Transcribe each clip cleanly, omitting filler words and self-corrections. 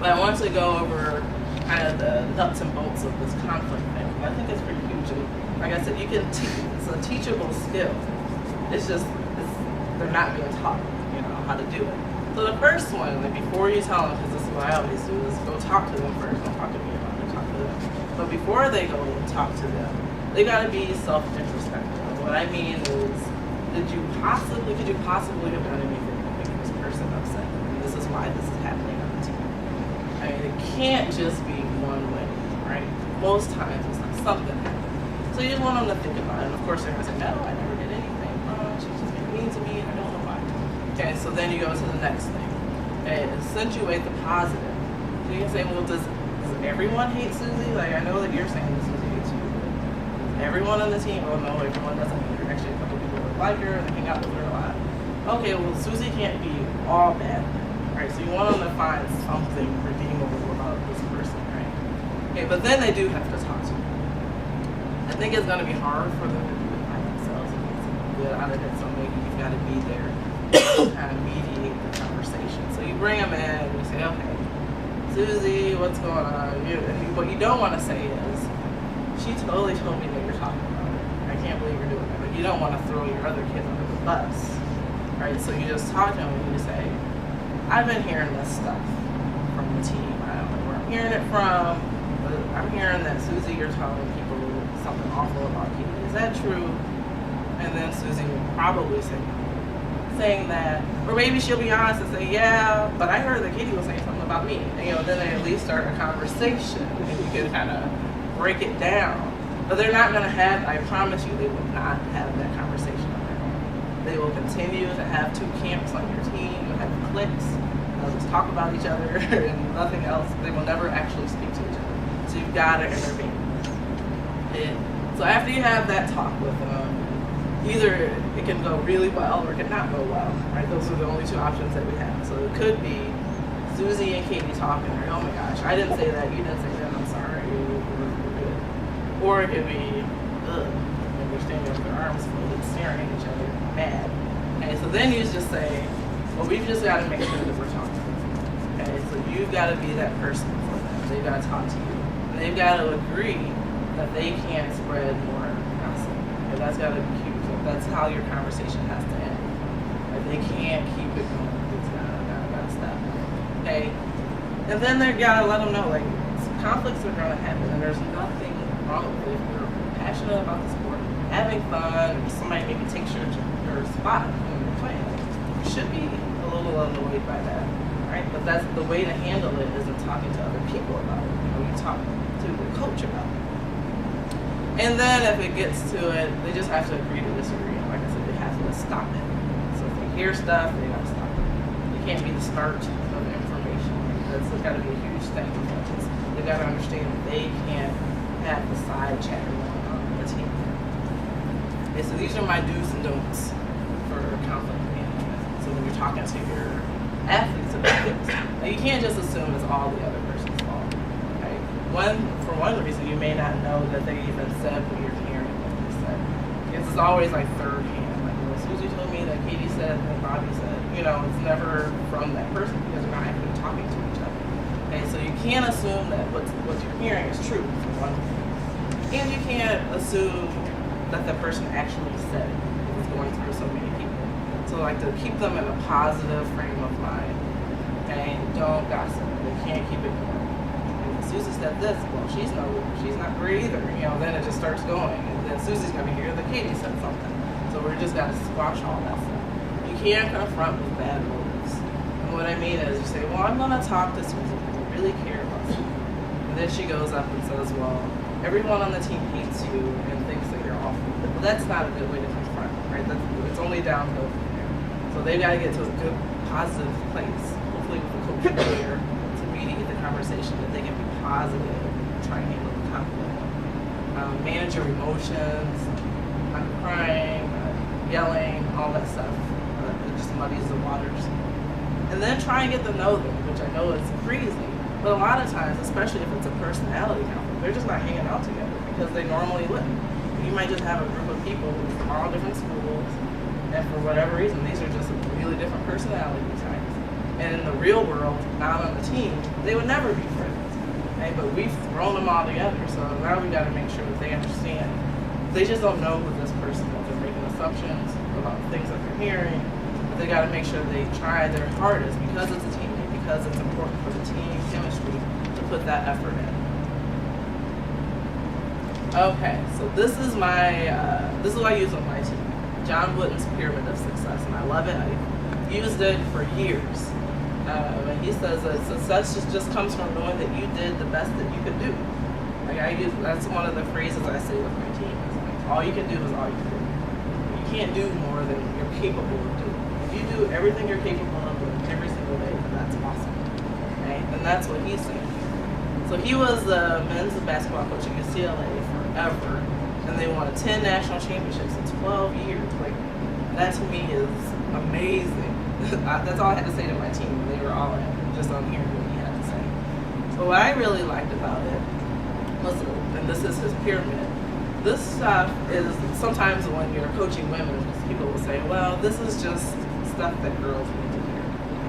But I want to go over kind of the nuts and bolts of this conflict thing. I think it's pretty huge. And like I said, you can teach. It's a teachable skill. It's just they're not being taught, how to do it. So the first one, before you tell them, because this is what I always do, is go talk to them first. Don't talk to me about it. Talk to them. But before they go talk to them, they got to be self-introspective. What I mean is, could you possibly have done anything to make this person upset? This is why this is happening on the team. I mean, it can't just be one way, right? Most times it's like something happened. So you just want them to think about it. And of course they're going to say, no, I never did anything. She's just being mean to me. I don't know why. Okay, so then you go to the next thing. And accentuate the positive. So you can say, well, does everyone hate Susie? Like, I know that you're saying that Susie hates you. But everyone on the team, well, no, everyone doesn't hate her. Actually, a couple people that like her and they hang out with her a lot. Okay, well, Susie can't be all bad. Right, so you want them to find something redeemable about this person, right? Okay, but then they do have to talk to you. I think it's going to be hard for them to do it by themselves and get something good out of it, so maybe you've got to be there to kind of mediate the conversation. So you bring them in and you say, okay, Susie, what's going on? What you don't want to say is, she totally told me that you're talking about her. I can't believe you're doing that. But you don't want to throw your other kids under the bus, right? So you just talk to them and you say, I've been hearing this stuff from the team. I don't know where I'm hearing it from, but I'm hearing that Susie, you're telling people something awful about Katie. Is that true? And then Susie will probably say no, saying that, or maybe she'll be honest and say, yeah, but I heard that Katie was saying something about me. And then they at least start a conversation and you can kind of break it down. But they're not going to have, I promise you, they will not have that conversation on their own. They will continue to have two camps on your team. You'll have cliques. They'll just talk about each other and nothing else. They will never actually speak to each other. So you've got to intervene. So after you have that talk with them, either it can go really well or it can not go well, right? Those are the only two options that we have. So it could be Susie and Katie talking, or oh my gosh, I didn't say that, you didn't say that, I'm sorry, we're good. Or it could be, ugh, and they're standing with their arms folded, staring at each other, mad. Okay, so then you just say, well, we've just got to make sure that we're talking. Okay, so you've got to be that person for them. They've got to talk to you. And they've got to agree that they can't spread more gossip. Okay, that's got to be huge. That's how your conversation has to end. Like, they can't keep it going. It's gotta stop. Okay? And then they gotta let them know, like, conflicts are gonna happen, and there's nothing wrong with it. If you're passionate about the sport, having fun, or somebody maybe takes your spot when you're playing, you should be a little annoyed by that, right? But that's the way to handle it, isn't talking to other people about it. You talk to the coach about it. And then if it gets to it, they just have to agree to disagree. Like I said, they have to stop it. So if they hear stuff, they gotta stop it. You can't be the start of information. That's gotta be a huge thing. They gotta understand that they can't have the side chatter going on the team. Okay, so these are my do's and don'ts for conflict management. So when you're talking to your athletes about this, now you can't just assume it's all the other person's fault. Okay? For one reason, you may not know that they even said what you're hearing what they said. Because it's always like third hand. Like, well, Susie told me that Katie said and Bobby said. It's never from that person because they're not actually talking to each other. Okay, so you can't assume that what you're hearing is true, for one thing. And you can't assume that the person actually said it. It's going through so many people. So like to keep them in a positive frame of mind. Okay, don't gossip. They can't keep it going. Susie said this, well, she's not great either. Then it just starts going. And then Susie's going to hear that Katie said something. So we're just got to squash all that stuff. You can't confront with bad motives. And what I mean is you say, well, I'm going to talk to Susie because I really care about Susie. And then she goes up and says, well, everyone on the team hates you and thinks that you're awful. Well, that's not a good way to confront, right? It's only downhill from there. So they've got to get to a good, positive place. Hopefully with the coach there to mediate the conversation that they can be positive and try and handle the conflict. Manage your emotions, not crying, yelling, all that stuff. It just muddies the waters. And then try and get to know them, which I know is crazy. But a lot of times, especially if it's a personality conflict, they're just not hanging out together because they normally wouldn't. You might just have a group of people from all different schools, and for whatever reason, these are just really different personality types. And in the real world, not on the team, they would never be friends. Okay? But we've thrown them all together, so now we got to make sure that they understand. They just don't know who this person is. They're making assumptions about things that they're hearing. But they got to make sure they try their hardest because it's a teammate, because it's important for the team chemistry to put that effort in. Okay, so this is what I use on my team. John Wooden's Pyramid of Success, and I love it. I've used it for years. And he says that success just comes from knowing that you did the best that you could do. That's one of the phrases I say with my team. Is like, all you can do is all you can do. You can't do more than you're capable of doing. If you do everything you're capable of doing every single day, then that's awesome. Okay? And that's what he's saying. So he was the men's basketball coach at UCLA forever, and they won 10 national championships in 12 years. Like, that to me is amazing. That's all I had to say to my team. They were all in, just on hearing what he had to say. So what I really liked about it was, and this is his pyramid, this stuff is sometimes when you're coaching women, people will say, well, this is just stuff that girls need to hear.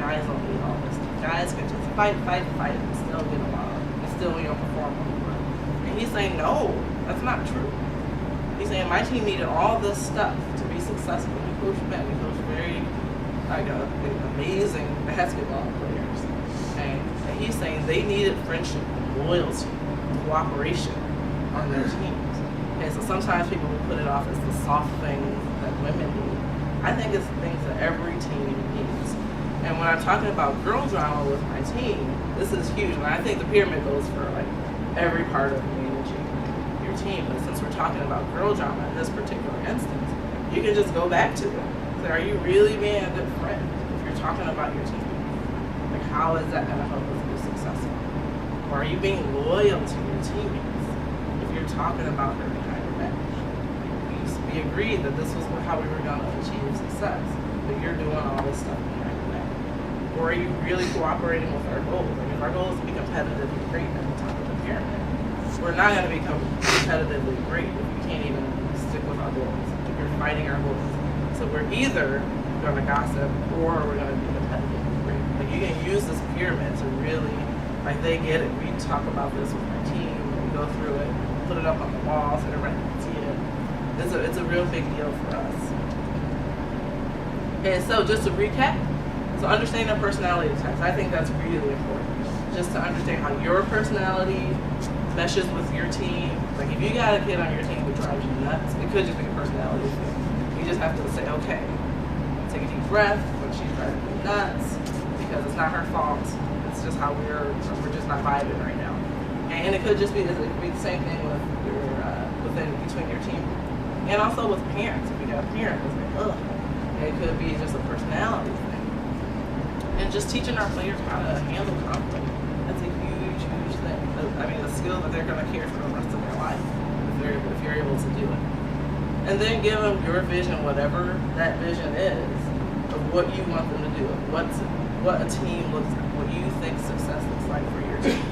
Guys don't need all this. Guys can just fight, and still get along. Still perform on the run. And he's saying, no, that's not true. He's saying my team needed all this stuff to be successful. We coached men, we coached very amazing basketball players. And he's saying they needed friendship, loyalty, cooperation on their teams. And so sometimes people will put it off as the soft things that women need. I think it's things that every team needs. And when I'm talking about girl drama with my team, this is huge. And I think the pyramid goes for like every part of managing your team. But since we're talking about girl drama in this particular instance, you can just go back to it. So are you really being a good friend if you're talking about your team? Like, how is that going to help us be successful? Or are you being loyal to your teammates if you're talking about her behind her back? We agreed that this was how we were going to achieve success, but you're doing all this stuff behind her back. Or are you really cooperating with our goals? Like, if our goal is to be competitively great at the top of the pyramid, we're not going to become competitively great if we can't even stick with our goals, if we're fighting our goals. So we're either going to gossip or we're going to be competitively great. Like, you can use this pyramid to really, like, they get it. We talk about this with my team, we go through it, put it up on the wall so everybody can see it. It's a real big deal for us. And so just to recap, so understanding the personality types, I think that's really important. Just to understand how your personality meshes with your team. Like, if you got a kid on your team who drives you nuts, it could just be a personality thing. You just have to say, okay, take a deep breath when she's driving me nuts, because it's not her fault. It's just how we're just not vibing right now. And it could just be, it could be the same thing with your between your team. And also with parents. If you got a parent that's like, ugh, it could be just a personality thing. And just teaching our players how to handle conflict. That's a huge, huge thing. I mean, a skill that they're going to carry for the rest of their life if you're able to do it. And then give them your vision, whatever that vision is, of what you want them to do, of what a team looks like, what you think success looks like for your team.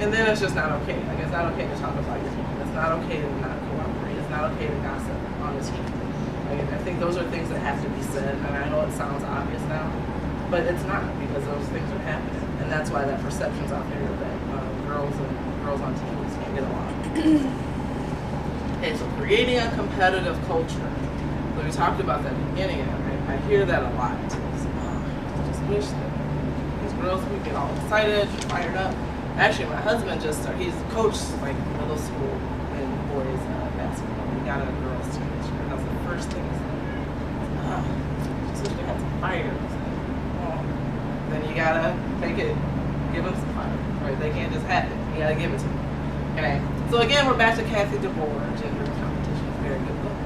And then it's just not okay. Like, it's not okay to talk about your team. It's not okay to not cooperate. It's not okay to gossip on the team. Like, I think those are things that have to be said, and I know it sounds obvious now, but it's not, because those things are happening. And that's why that perception's out there that girls on teams can't get along. Okay, so creating a competitive culture. So we talked about that at the beginning, and I hear that a lot. So, I just wish that these girls would get all excited, fired up. Actually, my husband he's coached like middle school and boys basketball. We got a girls team this year. That was the first thing he said. Just wish they had some fire. Then you gotta give them some fire. Right? They can't just have it. You gotta give it to them. Okay. So again, we're back to Kathy DeBoer, gender competition. Very good book.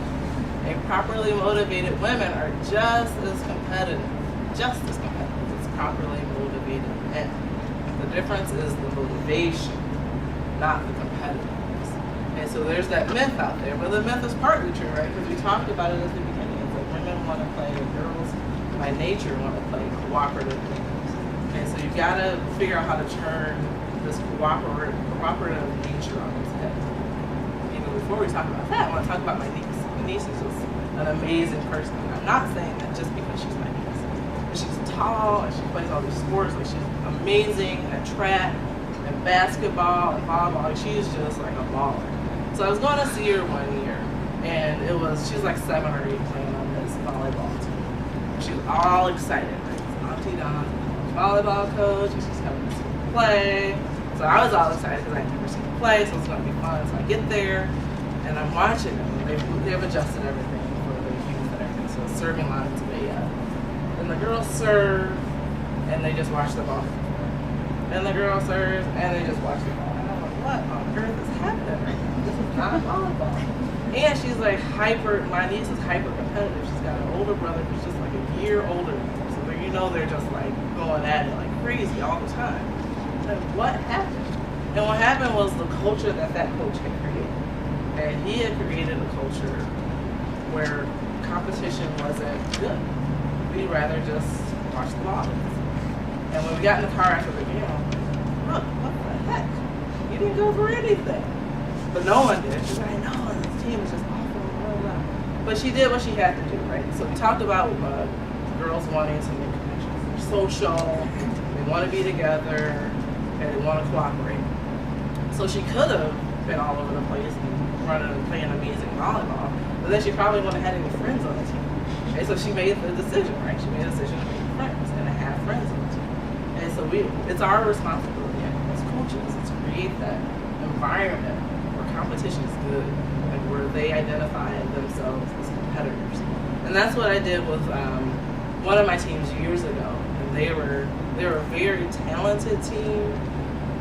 And properly motivated women are just as competitive as properly motivated men. The difference is the motivation, not the competitiveness. And so there's that myth out there, but the myth is partly true, right? Because we talked about it at the beginning. It's like women want to play, and girls by nature want to play cooperative games. And so you've got to figure out how to turn this cooperative nature on its head. Even before we talk about that, I want to talk about my niece. My niece is just an amazing person. And I'm not saying that just because she's my niece, but she's tall, and she plays all these sports. Like, she's amazing at track and basketball and volleyball. Like, she's just like a baller. So I was going to see her one year, and she's like 7 or 8 playing on this volleyball team. She was all excited. Like, Auntie Donna's the volleyball coach, and she's coming to see me play. So I was all excited because I had never seen her play, so it's going to be fun. So I get there, and I'm watching them. They've adjusted everything for the youth and everything. So serving lines way up. And the girls serve, and they just watch the ball. And the girl serves, and they just watch the ball. And I'm like, what on earth is happening right now? This is not volleyball. And she's like my niece is hyper competitive. She's got an older brother who's just like a year older than her. So you know they're just like going at it like crazy all the time. Like, what happened? And what happened was the culture that coach had created. And he had created a culture where competition wasn't good. We'd rather just watch the ball. And when we got in the car after the game, I'm like, look, what the heck? You didn't go for anything. But no one did. She's like, I know, this team is just awful, blah, blah. But she did what she had to do, right? So we talked about girls wanting to make connections. They're social, they want to be together, and they want to cooperate. So she could have been all over the place and running and playing amazing volleyball, but then she probably wouldn't have had any friends on the team. Okay, so she made the decision, right? She made a decision to make friends and to have friends on the team. And so it's our responsibility as coaches to create that environment where competition is good and where they identify themselves as competitors. And that's what I did with one of my teams years ago. And they were a very talented team,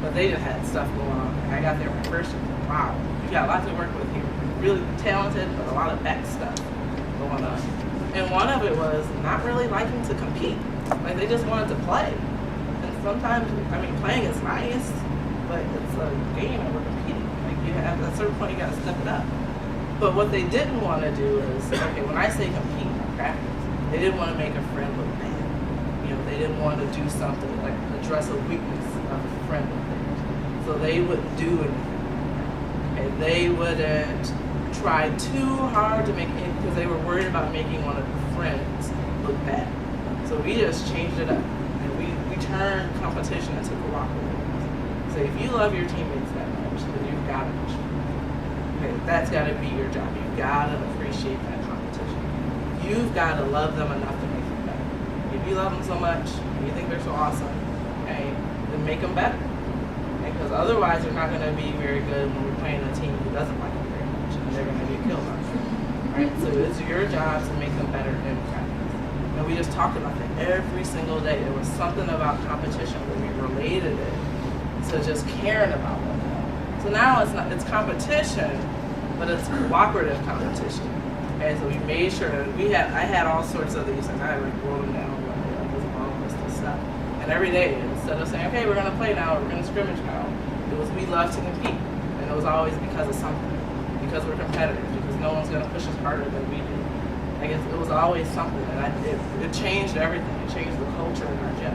but they just had stuff going on. And I got there my first year. Wow, you got a lot to work with here. Really talented, but a lot of back stuff going on. And one of it was not really liking to compete. Like, they just wanted to play. And sometimes, playing is nice, but it's a game and we're competing. Like, you have, at a certain point, you got to step it up. But what they didn't want to do is, okay, when I say compete in practice, they didn't want to make a friend look bad. You know, they didn't want to do something like address a weakness of a friend of theirs. So they wouldn't do anything. Okay, they wouldn't try too hard to make it because they were worried about making one of their friends look bad. So we just changed it up. And we turned competition into cooperative. So if you love your teammates that much, then you've got to push them. Okay, that's got to be your job. You've got to appreciate that competition. You've got to love them enough to make them better. If you love them so much and you think they're so awesome, okay, then make them better. Because otherwise they're not going to be very good when we're playing a team who doesn't like them very much, and they're going to get killed on it. Right? So it's your job to make them better in practice. And we just talked about that every single day. There was something about competition where we related it to just caring about them. So now it's competition, but it's cooperative competition. Okay, so we made sure I had all sorts of these, and I wrote them down, this long list of stuff. And every day, instead of saying, okay, we're gonna play now, we're gonna scrimmage now, it was we love to compete. And it was always because of something. Because we're competitors, because no one's gonna push us harder than we do. I guess it was always something, and it changed everything. It changed the culture in our gym.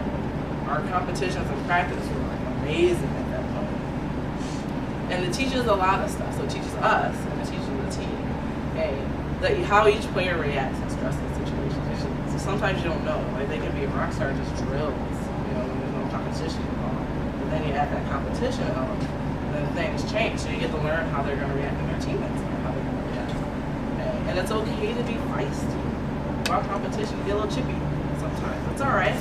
Our competitions and practice were like amazing at that point. And it teaches a lot of stuff. So it teaches us, and it teaches the team, how each player reacts in stressful situations. So sometimes you don't know. Like, they can be a rock star just drills, when there's no competition involved. But then you add that competition element, and then things change. So you get to learn how they're going to react, and their teammates learn how they're going to react. And it's okay to be feisty. About competition, you get a little chippy sometimes. It's all right.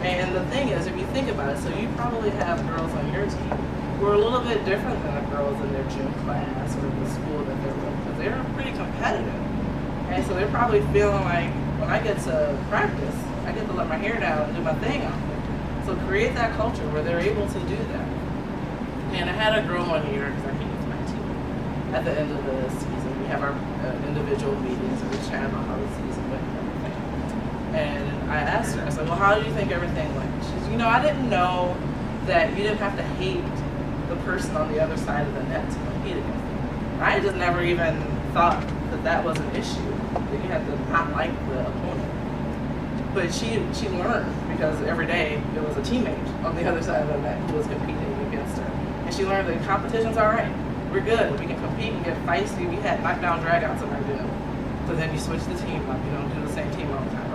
And the thing is, if you think about it, so you probably have girls on your team who are a little bit different than the girls in their gym class or the school that they're with, because they're pretty competitive. And so they're probably feeling like, when I get to practice, I get to let my hair down and do my thing out there. So create that culture where they're able to do that. And I had a girl one year, because I hated my team, at the end of the season. We have our individual meetings and we chat about how the season went and everything. And I asked her, I said, well, how do you think everything went? She said, I didn't know that you didn't have to hate the person on the other side of the net to compete against them. I just never even thought that was an issue, that you had to not like the opponent. But she learned, because every day there was a teammate on the other side of the net who was competing against her. And she learned that competition's all right. We're good. We can compete and get feisty. We had knockdown dragouts in our gym. So then you switch the team up. You don't do the same team all the time.